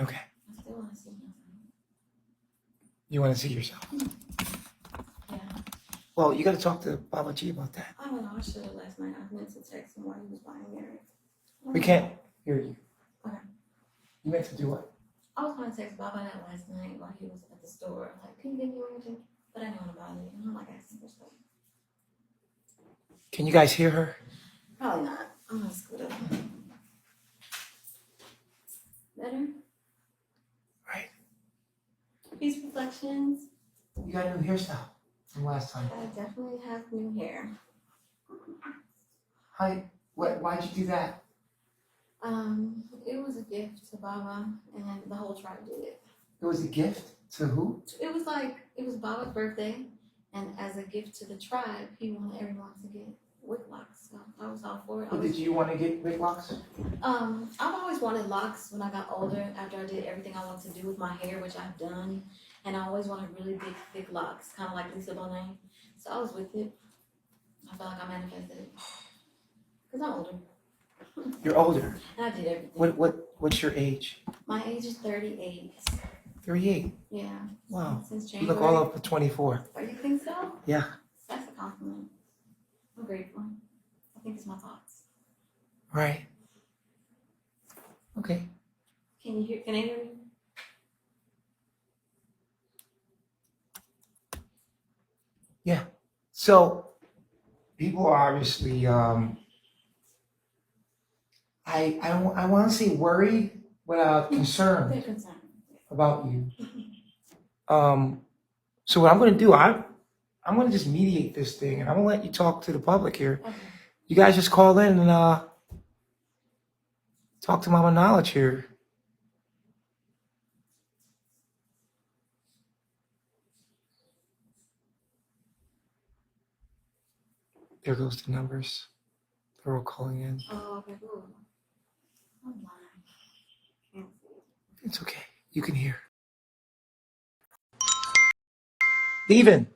Okay. I still want to see myself. You want to see yourself? Yeah. Well, you got to talk to Baba G about that. I don't know. I should have last night. I meant to text him while he was buying Mary. We can't hear you. Okay. You meant to do what? I was going to text Baba that last night while he was at the store. Like, can you give me anything? But I didn't want about it. And I'm like asking for stuff. Can you guys hear her? Probably not. I'm going to scoot up. Better? Right. Peace reflections. You got a new hairstyle from last time. I definitely have new hair. Hi. Why'd you do that? It was a gift to Baba, and the whole tribe did it. It was a gift to who? It was Baba's birthday, and as a gift to the tribe, he wanted everyone to get wig locks. So I was all for it. Did you want to get wig locks? I've always wanted locks when I got older. After I did everything I wanted to do with my hair, which I've done, and I always wanted really big, thick locks, kind of like Lisa Bonet. So I was with it. I felt like I manifested it because I'm older. You're older. And I did everything. What's your age? My age is 38. 38. Yeah. Wow. Since You January. look all up to 24. Oh, you think so? Yeah. That's a compliment. I'm grateful. I think it's my thoughts. Right. Okay. Can I hear you? Yeah. So people are obviously I want to say worried, but concerned They're concerned. about you. So what I'm going to do, I'm going to just mediate this thing, and I'm going to let you talk to the public here. Okay. You guys just call in and talk to Mama Knowledge here. There goes the numbers. They're all calling in. Oh, okay, cool. I'm blind. Can't see. It's okay. You can hear. Steven.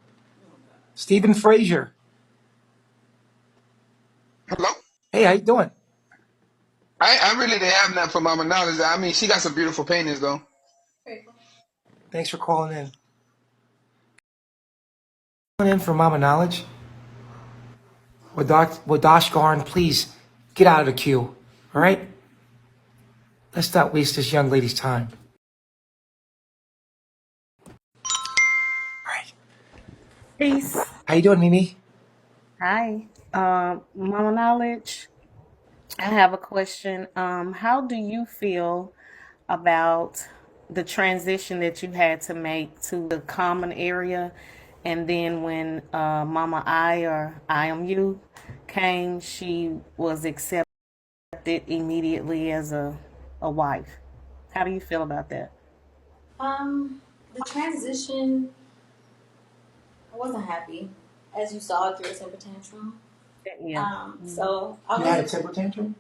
Stephen Frazier. Hello? Hey, how you doing? I really didn't have nothing for Mama Knowledge. I mean, she got some beautiful paintings, though. Grateful. Thanks for calling in. Calling in for Mama Knowledge. Wadash Garn, please get out of the queue. All right? Let's not waste this young lady's time. All right. Peace. How you doing, Mimi? Hi. Mama Knowledge, I have a question. How do you feel about the transition that you had to make to the common area? And then when Mama I or I am you came, she was accepted immediately as a wife. How do you feel about that? The transition, I wasn't happy, as you saw through a temper tantrum. Yeah. So I You had a was. temper tantrum?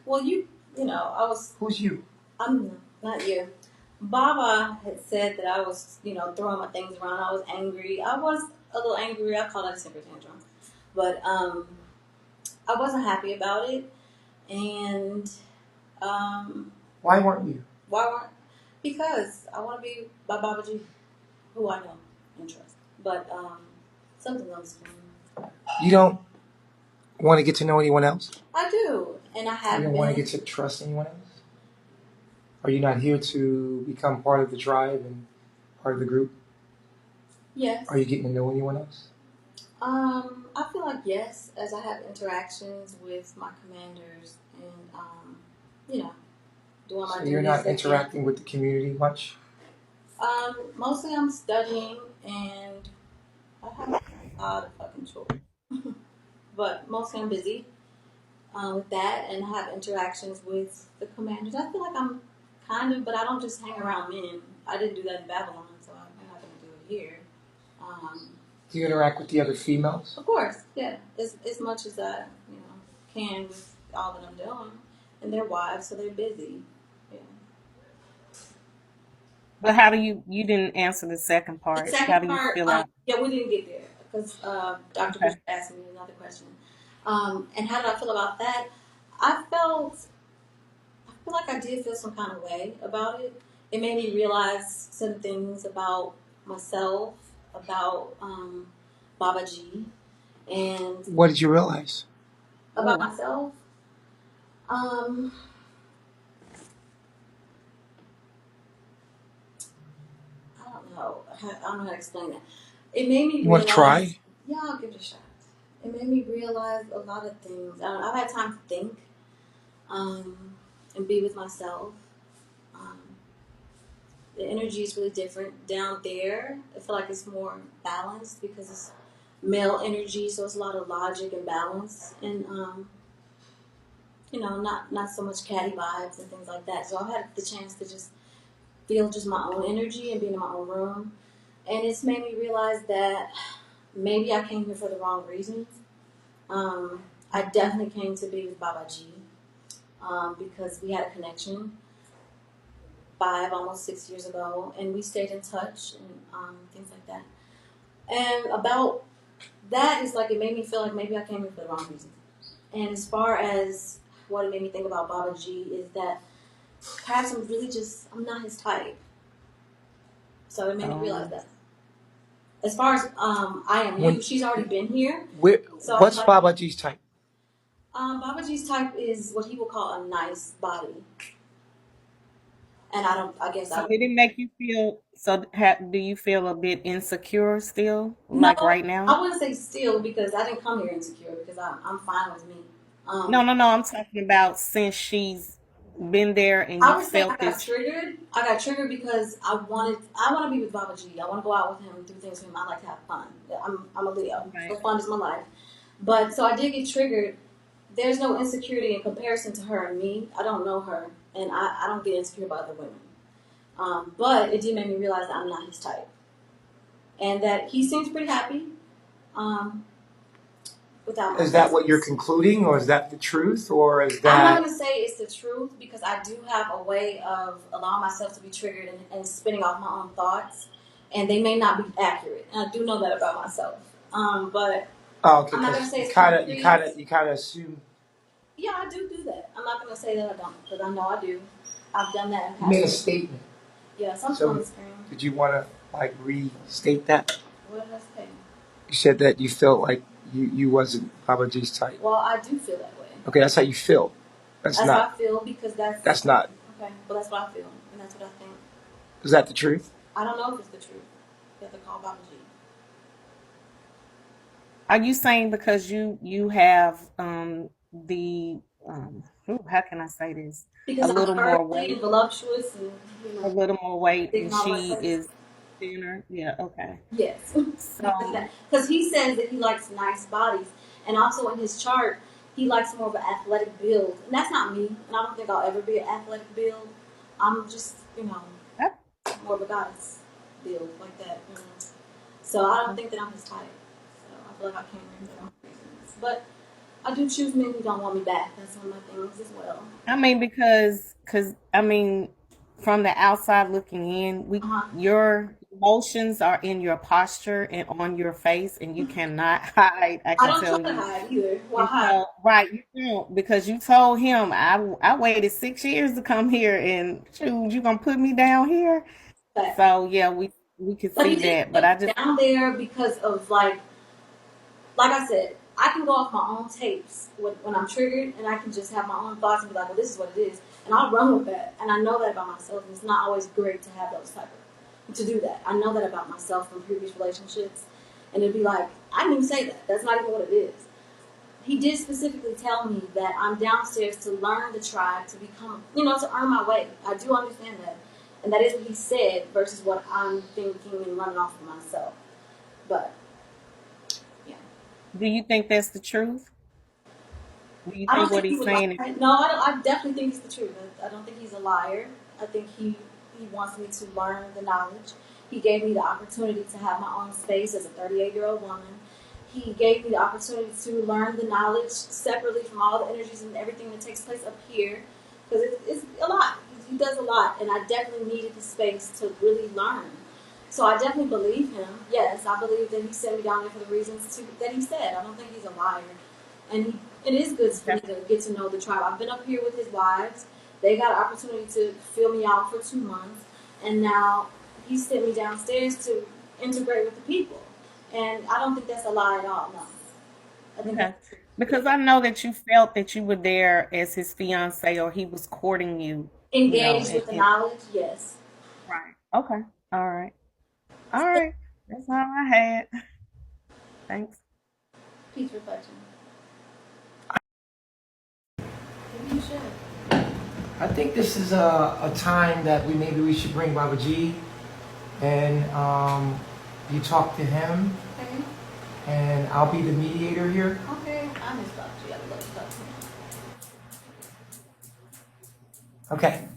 Well, you know, I was. Who's you? I'm not you. Baba had said that I was, throwing my things around. I was angry. I was a little angry. I call that a temper tantrum. But I wasn't happy about it. And Why weren't you? because I want to be by Baba G, who I know and trust. But something else for me. You don't want to get to know anyone else? I do. And I have You don't been. want to get to trust anyone else? Are you not here to become part of the tribe and part of the group? Yes. Are you getting to know anyone else? I feel like yes, as I have interactions with my commanders and doing my So duties. you're not again. interacting with the community much? Mostly I'm studying and I have a lot of fucking chores. But mostly I'm busy with that and I have interactions with the commanders. I feel like I'm kind of, but I don't just hang around men. I didn't do that in Babylon, so I'm not going to do it here. Do you interact with the other females? Of course, yeah, as much as I can with all that I'm doing, and their wives, so they're busy. Yeah. But how do you didn't answer the second part? The How second do you part, feel out? yeah, we didn't get there because Dr. Okay. Bush asked me another question. And how did I feel about that? I felt feel like I did feel some kind of way about it. It made me realize some things about myself, about Baba G, and What did you realize? about myself. Um, I don't know. I don't know how to explain that. It made me You want to realize. try? Yeah, I'll give it a shot. It made me realize a lot of things. I've had time to think, and be with myself. Um, the energy is really different down there. I feel like it's more balanced because it's male energy, so it's a lot of logic and balance, and not so much catty vibes and things like that. So I've had the chance to just feel just my own energy and being in my own room, and it's made me realize that maybe I came here for the wrong reasons. I definitely came to be with Baba G because we had a connection almost 6 years ago, and we stayed in touch and things like that. And about that is like it made me feel like maybe I came here for the wrong reason. And as far as what it made me think about Baba G is that perhaps I'm not his type. So it made me realize that. As far as I am you, she's already been here. So What's Baba G's type? Baba G's type is what he will call a nice body. And So did it make you feel? So do you feel a bit insecure still, no, like right now? I wouldn't say still because I didn't come here insecure because I'm fine with me. No, no, no. I'm talking about since she's been there and I you would say I felt got this. triggered. I got triggered because I want to be with Baba G. I want to go out with him, do things with him. I like to have fun. I'm a Leo, Right. so fun is my life. But so I did get triggered. There's no insecurity in comparison to her and me. I don't know her, and I don't get insecure about other women. But it did make me realize that I'm not his type, and that he seems pretty happy. Without my Is that what you're presence. concluding, or is that the truth, or is I'm not that? going to say it's the truth because I do have a way of allowing myself to be triggered and spinning off my own thoughts, and they may not be accurate. And I do know that about myself. But Oh, okay. I'm not going to say You it's kind concrete. of assume. Yeah, I do that. I'm not going to say that I don't because I know I do. I've done that in You past. made a statement. Yeah, something So on the screen. did you want to restate that? What did I say? You said that you felt like you wasn't Baba G's type. Well, I do feel that way. Okay, that's how you feel. That's how I feel because That's not. okay. Well, that's what I feel, and that's what I think. Is that the truth? I don't know if it's the truth. You have to call Baba G. Are you saying because you have the how can I say this? A Because I'm little more curvy and weight, voluptuous and a little more weight, thick and and all that she stuff. is thinner. Yeah. Okay. Yes. So Because he says that he likes nice bodies. And also in his chart, he likes more of an athletic build. And that's not me. And I don't think I'll ever be an athletic build. I'm just, more of a goddess build like that. So I don't think that I'm his type. So I feel like I can't remember the wrong reasons. But I do choose men who don't want me back. That's one of my things as well. I mean, because I mean, from the outside looking in, your emotions are in your posture and on your face, and you cannot hide. I I can don't try tell to you. hide either. Why And hide? so, right, you don't because you told him I waited 6 years to come here, and shoot, you gonna put me down here? But, So yeah, we could but he see didn't that, but put I me just down there because of like I said, I can go off my own tapes when I'm triggered, and I can just have my own thoughts and be like, well, this is what it is. And I'll run with that. And I know that about myself, and it's not always great to have those to do that. I know that about myself from previous relationships. And it'd be like, I didn't even say that. That's not even what it is. He did specifically tell me that I'm downstairs to learn the tribe, to become, to earn my way. I do understand that. And that is what he said versus what I'm thinking and running off of myself. But do you think that's the truth? Do you I think don't what think he he's would lie. saying is No, I don't. I definitely think it's the truth. I don't think he's a liar. I think he wants me to learn the knowledge. He gave me the opportunity to have my own space as a 38-year-old woman. He gave me the opportunity to learn the knowledge separately from all the energies and everything that takes place up here, because it's a lot. He does a lot, and I definitely needed the space to really learn. So I definitely believe him. Yes, I believe that he sent me down there for the reasons that he said. I don't think he's a liar. And it is good for me to get to know the tribe. I've been up here with his wives, They got an opportunity to fill me out for 2 months, and now he sent me downstairs to integrate with the people. And I don't think that's a lie at all. No, I think Okay. that's true. Because I know that you felt that you were there as his fiance or he was courting you, you know, Engaged with the knowledge, yes. right. Okay. All right. All right. That's all I had. Thanks. Peace reflection. Maybe you should. I think this is a time that maybe we should bring Baba G and you talk to him Okay. and I'll be the mediator here. Okay. I miss Dr. G. I love to talk to him. Okay.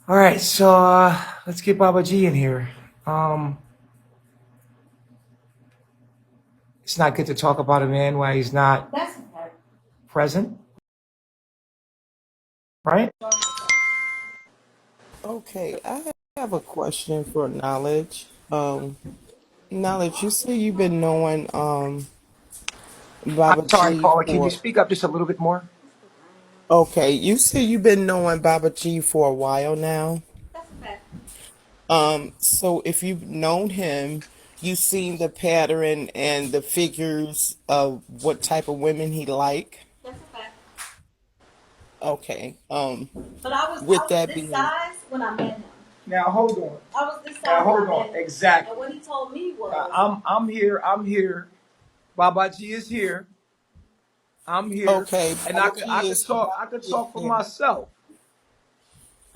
All right, so let's get Baba G in here. It's not good to talk about a man while he's not That's okay. present, right? Okay, I have a question for Knowledge. Knowledge, you say you've been knowing Baba I'm sorry, G caller. Can you for speak up just a little bit more? okay, you say you've been knowing Baba G for a while now. That's a fact. So if you've known him, you've seen the pattern and the figures of what type of women he like. That's a fact. Okay. But I was With that this being size when I met him. Now hold on. I was this size Now when hold I on. met him. Exactly. And what he told me was, I'm here. I'm here. Baba G is here. I'm here, okay, and Baba G is I could is talk for here. myself.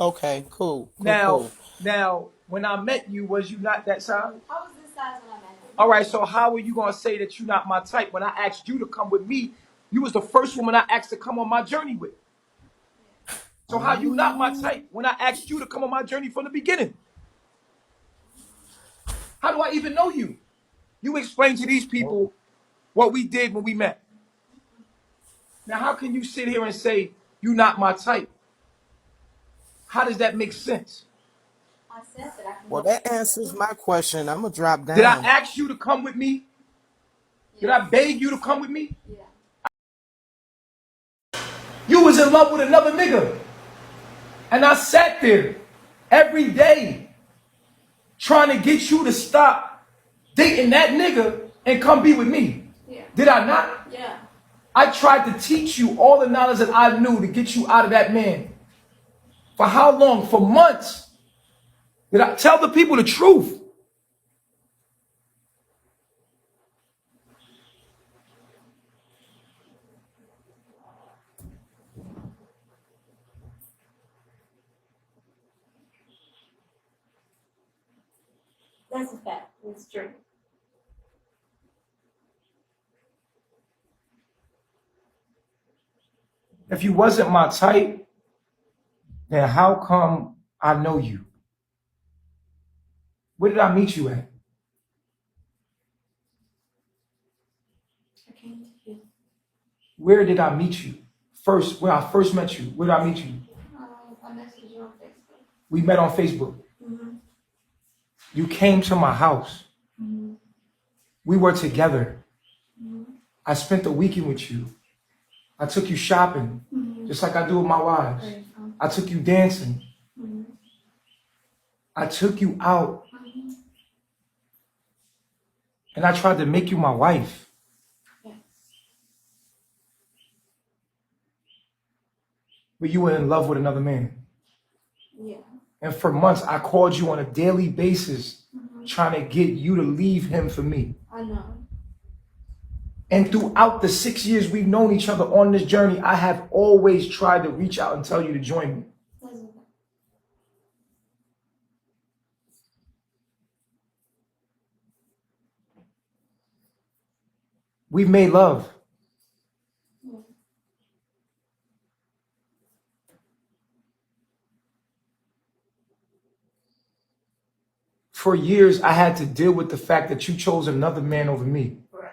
Okay, cool, cool, Now, cool. now, when I met you, was you not that size? I was this size when I met him. All right. So how are you gonna say that you're not my type when I asked you to come with me? You was the first woman I asked to come on my journey with. So how you not my type when I asked you to come on my journey from the beginning? How do I even know you? You explain to these people what we did when we met. Now, how can you sit here and say you're not my type? How does that make sense? I said that I can Well, go. that answers my question. I'm gonna drop Did I down. ask you to come with me? Did Yeah. I beg you to come with me? Yeah. You was in love with another nigga. And I sat there every day trying to get you to stop dating that nigga and come be with me. Yeah. Did I not? Yeah. I tried to teach you all the knowledge that I knew to get you out of that man. For how long? For months. Did I tell the people the truth? That's a fact. It's true. If you wasn't my type, then how come I know you? Where did I meet you at? I came to you. Where did I meet you? First, where I first met you, where did I meet you? I messaged you on Facebook. We met on Facebook. Mm-hmm. You came to my house. Mm-hmm. We were together. Mm-hmm. I spent the weekend with you. I took you shopping, just like I do with my wives. I took you dancing. Mm-hmm. I took you out. Mm-hmm. And I tried to make you my wife. Yes. But you were in love with another man. Yeah. And for months, I called you on a daily basis, trying to get you to leave him for me. I know. And throughout the 6 years we've known each other on this journey, I have always tried to reach out and tell you to join me. That's okay. We've made love. Yeah. For years, I had to deal with the fact that you chose another man over me. Correct.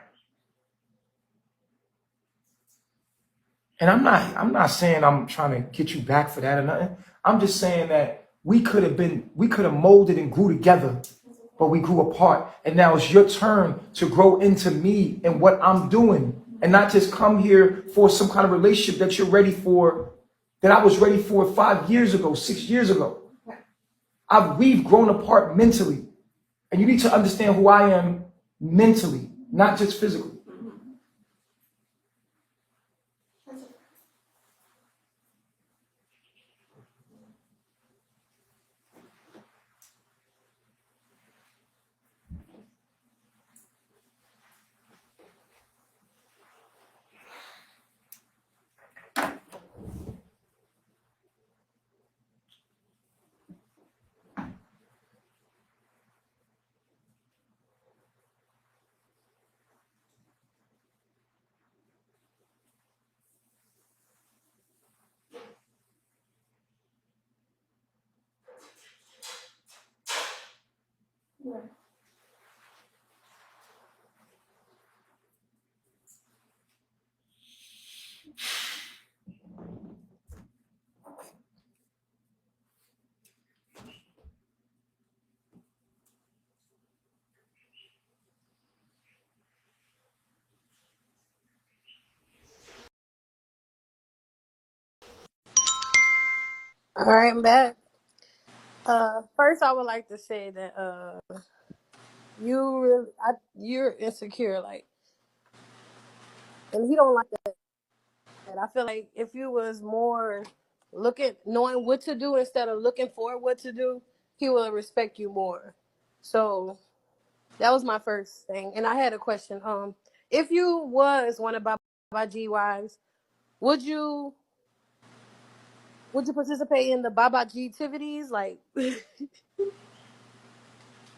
And I'm not saying I'm trying to get you back for that or nothing. I'm just saying that we could have molded and grew together, but we grew apart. And now it's your turn to grow into me and what I'm doing, and not just come here for some kind of relationship that you're ready for that I was ready for 5 years ago, 6 years ago. We've grown apart mentally. And you need to understand who I am mentally, not just physically. All right, I'm back. First, I would like to say that you're insecure, like, and he don't like that. I feel like if you was more knowing what to do instead of looking for what to do, he will respect you more. So that was my first thing, and I had a question. If you was one of Baba G wives, would you participate in the Baba G activities? Like,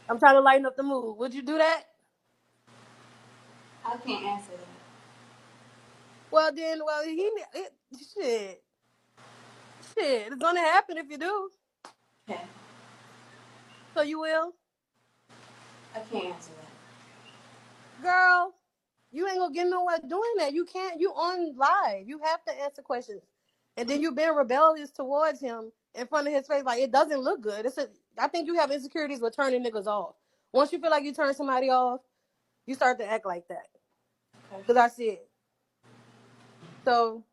I'm trying to lighten up the mood. Would you do that? I can't answer that. Shit, it's gonna happen if you do. Okay, So you will, I can't answer that. girl. You ain't gonna get nowhere doing that. You can't. You on live. You have to answer questions, and then you being rebellious towards him in front of his face. Like, it doesn't look good. I think you have insecurities with turning niggas off. Once you feel like you turn somebody off, you start to act like that. Okay. Cause I see it. So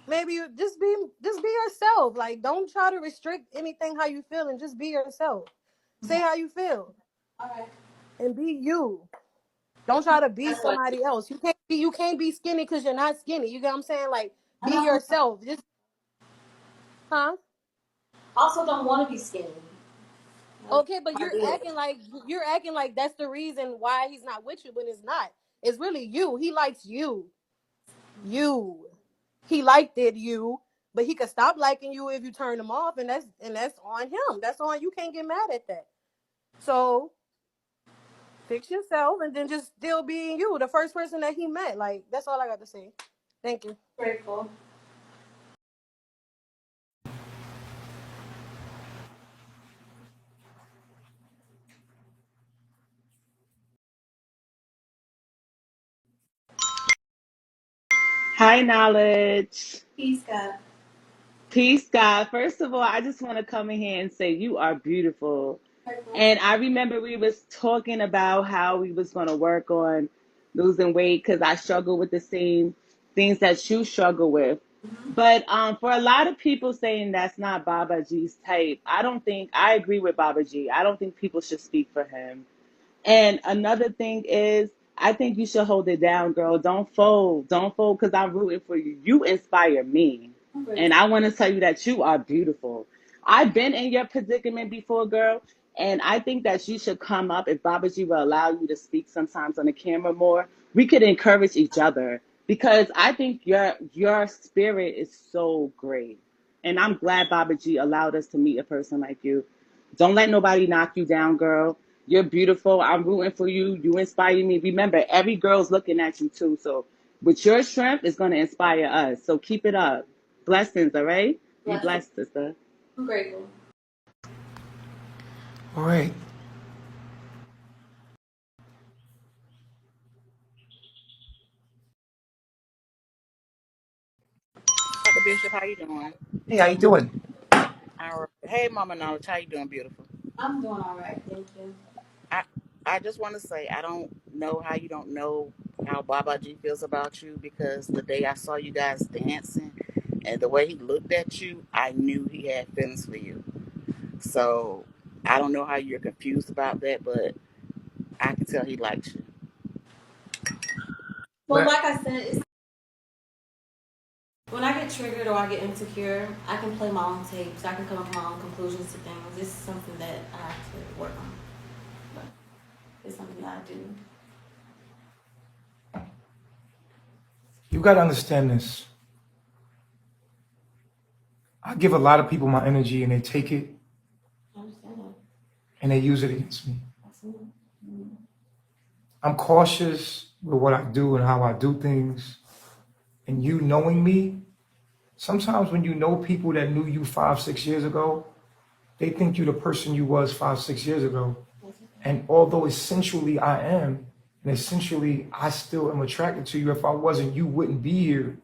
maybe you just be yourself. Like, don't try to restrict anything how you feel, and just be yourself. Say how you feel All right. and be you. Don't try to be That's what. somebody else. You can't be skinny because you're not skinny. You get what I'm saying? Like, And be yourself. Just huh? also don't want to be skinny. Okay, but I did. you're acting like that's the reason why he's not with you, but it's not. It's really you. He likes you. You. He liked you, but he could stop liking you if you turn him off, and that's on him. That's on you. Can't get mad at that. So fix yourself, and then just still being you, the first person that he met. Like, that's all I got to say. Thank you. Grateful. Hi, Knowledge. Peace, God. Peace, God. First of all, I just want to come in here and say you are beautiful. Grateful. And I remember we was talking about how we was going to work on losing weight because I struggle with the same things that you struggle with. But for a lot of people saying that's not Baba G's type, I agree with Baba G. I don't think people should speak for him. And another thing is, I think you should hold it down, girl. Don't fold. Don't fold because I'm rooting for you. You inspire me. I'm And grateful. I want to tell you that you are beautiful. I've been in your predicament before, girl. And I think that you should come up if Babaji will allow you to speak sometimes on the camera more. We could encourage each other because I think your spirit is so great. And I'm glad Babaji allowed us to meet a person like you. Don't let nobody knock you down, girl. You're beautiful. I'm rooting for you. You inspire me. Remember, every girl's looking at you too. So with your strength, it's going to inspire us. So keep it up. Blessings, all right? Be Blessing. blessed, sister. I'm grateful. All right. Dr. Bishop, how you doing? Hey, how you doing? All right. Hey, Mama Knowledge, how you doing, beautiful? I'm doing all right. Thank you. I I just want to say I don't know how you don't know how Baba G feels about you because the day I saw you guys dancing, And the way he looked at you, I knew he had feelings for you. So I don't know how you're confused about that, but I can tell he likes you. Well, like I said, it's when I get triggered or I get insecure, I can play my own tapes. I can come up with my own conclusions to things. This is something that I have to work on. But it's something that I do. You got to understand this. I give a lot of people my energy and they take it I understand that. and they use it against me. Absolutely. I'm cautious with what I do and how I do things. And you knowing me, sometimes when you know people that knew you 5-6 years ago, they think you're the person you was 5-6 years ago. And although essentially I am, and essentially I still am attracted to you, if I wasn't, you wouldn't be here.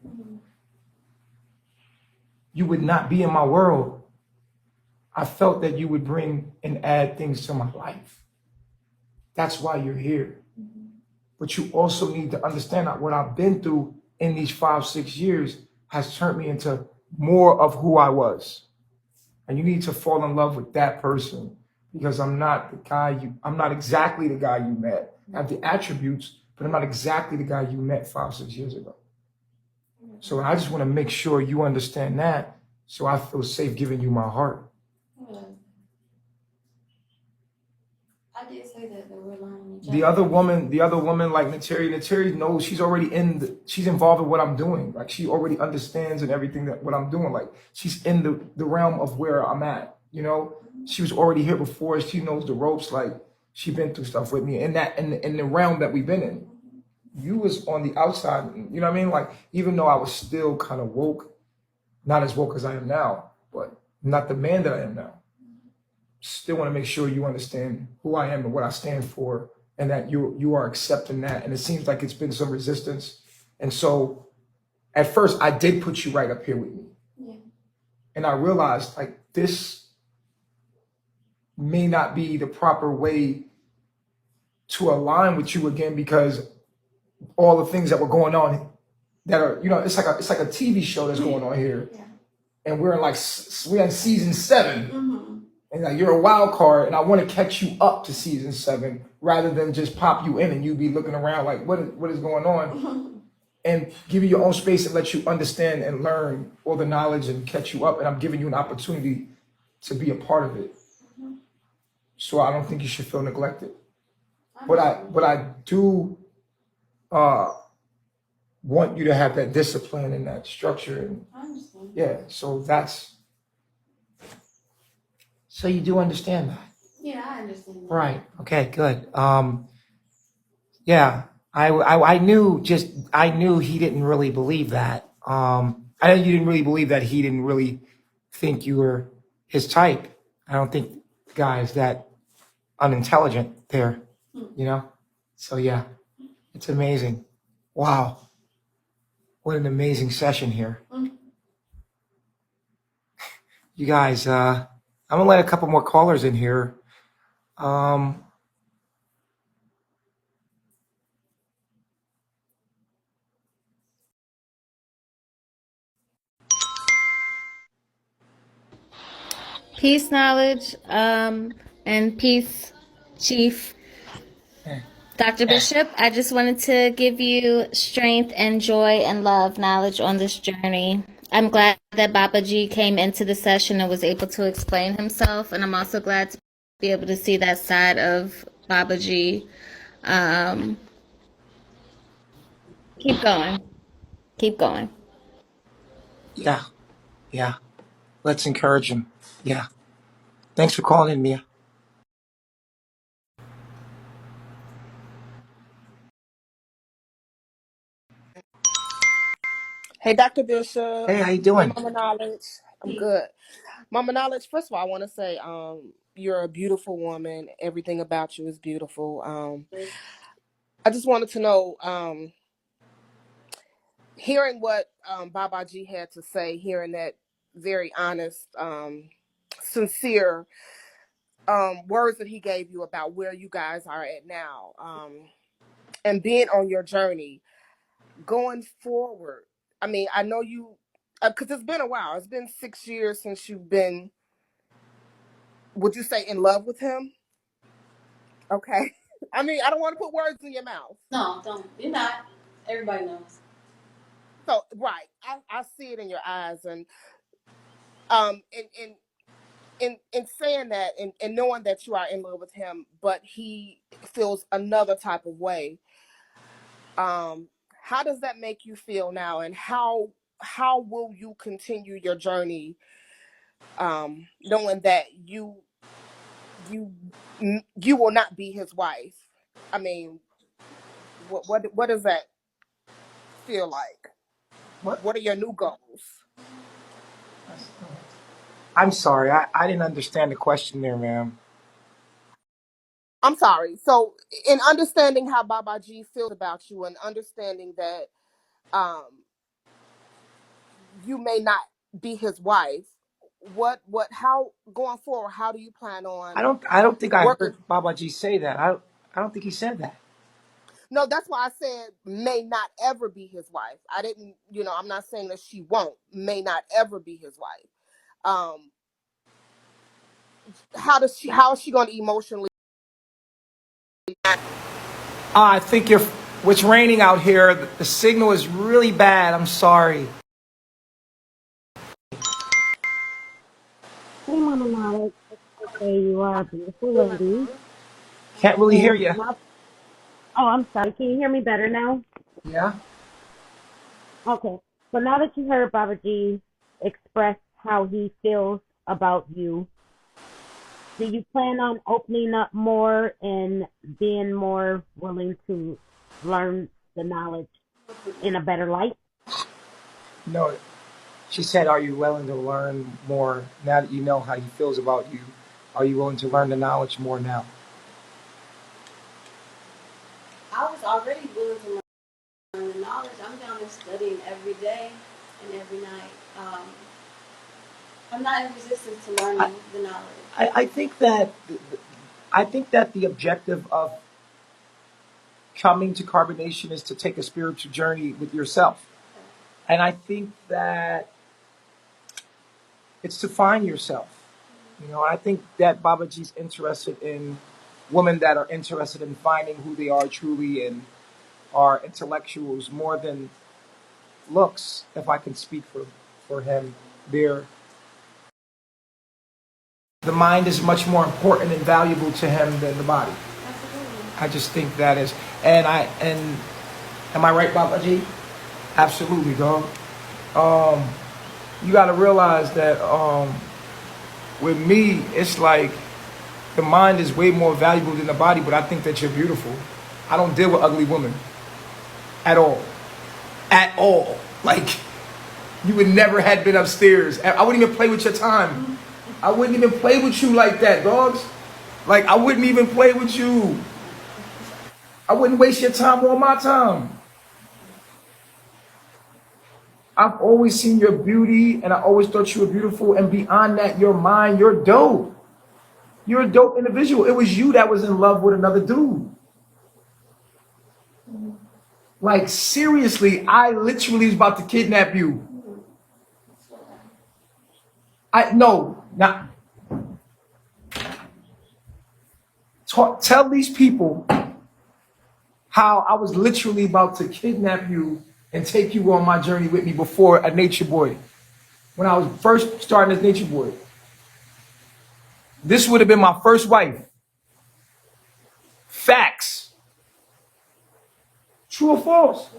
You would not be in my world. I felt that you would bring and add things to my life. That's why you're here. But you also need to understand that what I've been through in these 5-6 years has turned me into more of who I was. And you need to fall in love with that person, because I'm not exactly the guy you met. I have the attributes, but I'm not exactly the guy you met 5-6 years ago. So I just want to make sure you understand that, so I feel safe giving you my heart. I did say that we're lying. The other woman, like Nateri knows she's already she's involved in what I'm doing. Like she already understands and everything that what I'm doing. Like she's in the realm of where I'm at. You know, she was already here before. She knows the ropes. Like she been through stuff with me in the realm that we've been in. You was on the outside. You know what I mean? Like even though I was still kind of woke, not as woke as I am now, but not the man that I am now. Still want to make sure you understand who I am and what I stand for, and that you are accepting that. And it seems like it's been some resistance. And so at first I did put you right up here with me. Yeah. And I realized like this may not be the proper way to align with you again, because all the things that were going on that are, you know, it's like a TV show that's going on here. Yeah. And we're in season 7. Mm-hmm. And like you're a wild card, and I want to catch you up to season 7 rather than just pop you in and you be looking around like what is going on, and give you your own space and let you understand and learn all the knowledge and catch you up. And I'm giving you an opportunity to be a part of it. So I don't think you should feel neglected. But I do want you to have that discipline and that structure. And yeah, so you do understand that. Yeah, I understand that. Right. Okay, good. Yeah, I knew he didn't really believe that. I know you didn't really believe that he didn't really think you were his type. I don't think the guy is that unintelligent there, you know? So yeah, it's amazing. Wow. What an amazing session here. You guys, I'm gonna let a couple more callers in here. Peace, knowledge, and peace, Chief. Dr. Bishop, I just wanted to give you strength and joy and love, knowledge on this journey. I'm glad that Baba G came into the session and was able to explain himself, and I'm also glad to be able to see that side of Baba G. Keep going. Keep going. Yeah. Let's encourage him. Yeah. Thanks for calling in, Mia. Hey, Dr. Bishop. Hey, how you Hey, doing? Mama Knowledge. I'm good. Mama Knowledge, first of all, I want to say you're a beautiful woman. Everything about you is beautiful. I just wanted to know, hearing what Baba G had to say, hearing that very honest, sincere words that he gave you about where you guys are at now, and being on your journey going forward. I mean, I know you Because it's been a while. It's been 6 years since you've been, would you say, in love with him? Okay. I mean, I don't want to put words in your mouth. No, don't. You're not. Everybody knows. So, right. I see it in your eyes. And in saying that and knowing that you are in love with him, but he feels another type of way, how does that make you feel now? And how will you continue your journey, knowing that you you will not be his wife? I mean, what does that feel like? What? What are your new goals? I'm sorry, I didn't understand the question there, ma'am. I'm sorry. So, in understanding how Baba G feels about you, and understanding that um, you may not be his wife, how going forward? How do you plan on I don't think I working? heard Babaji say that. I don't think he said that. No, that's why I said may not ever be his wife. I didn't, I'm not saying that she won't, may not ever be his wife. Um, how is she going to emotionally? I think what's raining out here. The signal is really bad. I'm sorry. Hey, Mama Knowledge. Okay, you are a beautiful lady. Can't really hear And you. now, oh, I'm sorry. Can you hear me better now? Yeah. Okay. So now that you heard Baba G express how he feels about you, do you plan on opening up more and being more willing to learn the knowledge in a better light? No. She said, "Are you willing to learn more now that you know how he feels about you? Are you willing to learn the knowledge more now?" I was already willing to learn the knowledge. I'm down there studying every day and every night. I'm not in resistance to I, learning the knowledge. I think that the objective of coming to carbonation is to take a spiritual journey with yourself. And I think that it's to find yourself. I think that Babaji's interested in women that are interested in finding who they are truly and are intellectuals more than looks, if I can speak for him. There, the mind is much more important and valuable to him than the body. I just think that is, and am I right, Babaji? Absolutely, dog. You got to realize that with me, it's like the mind is way more valuable than the body. But I think that you're beautiful. I don't deal with ugly women at all, at all. Like you would never had been upstairs. I wouldn't even play with your time. I wouldn't even play with you like that, dogs. Like I wouldn't even play with you. I wouldn't waste your time or my time. I've always seen your beauty and I always thought you were beautiful. And beyond that, your mind, you're dope. You're a dope individual. It was you that was in love with another dude. Like, seriously, I literally was about to kidnap you. No, not. Tell these people how I was literally about to kidnap you and take you on my journey with me before a nature boy. When I was first starting as nature boy. This would have been my first wife. Facts. True or false?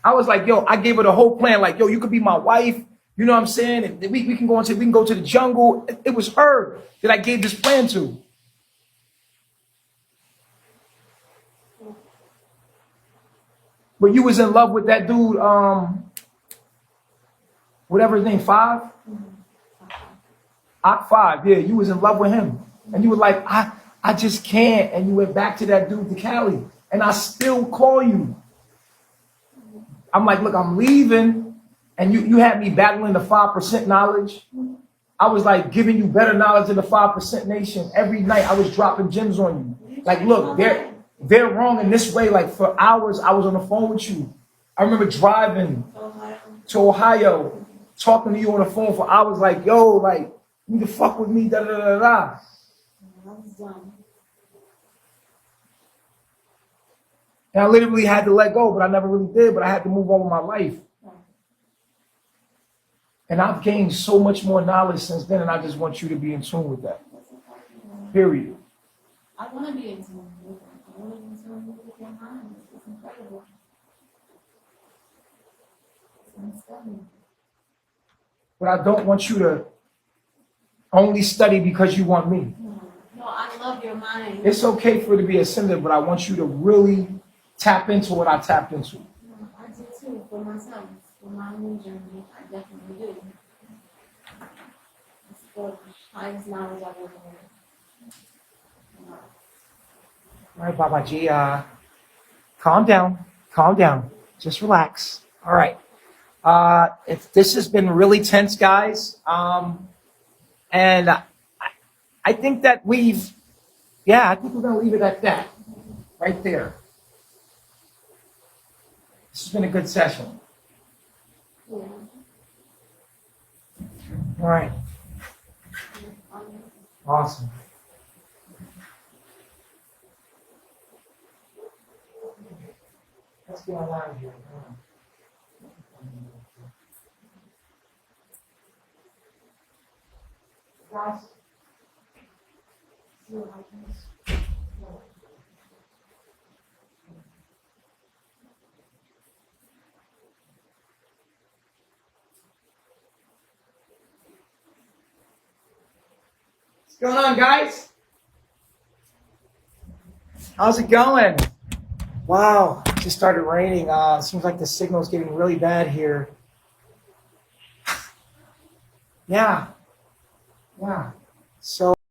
I was like, yo, I gave her the whole plan. Like, yo, you could be my wife. You know what I'm saying? And we can go to the jungle. It was her that I gave this plan to. But you was in love with that dude, whatever his name, Five? Ock Five, yeah, you was in love with him. And you were like, I just can't. And you went back to that dude to Cali. And I still call you. I'm like, look, I'm leaving. And you had me battling the 5% knowledge. I was like giving you better knowledge than the 5% nation. Every night I was dropping gems on you. Like, look, they're wrong in this way. Like for hours I was on the phone with you. I remember driving to Ohio talking to you on the phone for hours like, yo, like, you need to fuck with me, da da da da. And I literally had to let go, but I never really did, but I had to move on with my life. And I've gained so much more knowledge since then, and I just want you to be in tune with that. Period. I want to be in tune with it. I want to be in tune with your mind. It's incredible. It's stunning. But I don't want you to only study because you want me. No, I love your mind. It's okay for it to be ascendant, but I want you to really tap into what I tapped into. No, I do too, for myself, for my own journey. I definitely do. It's the highest knowledge I've ever heard. All right, Babaji, calm down. Calm down. Just relax. All right. This has been really tense, guys. And I think that I think we're going to leave it at that. Right there. This has been a good session. Yeah. All right. Awesome. Let's get online here. Guys, see what happens. What's going on, guys? How's it going? Wow, it just started raining. Seems like the signal's getting really bad here. Yeah. So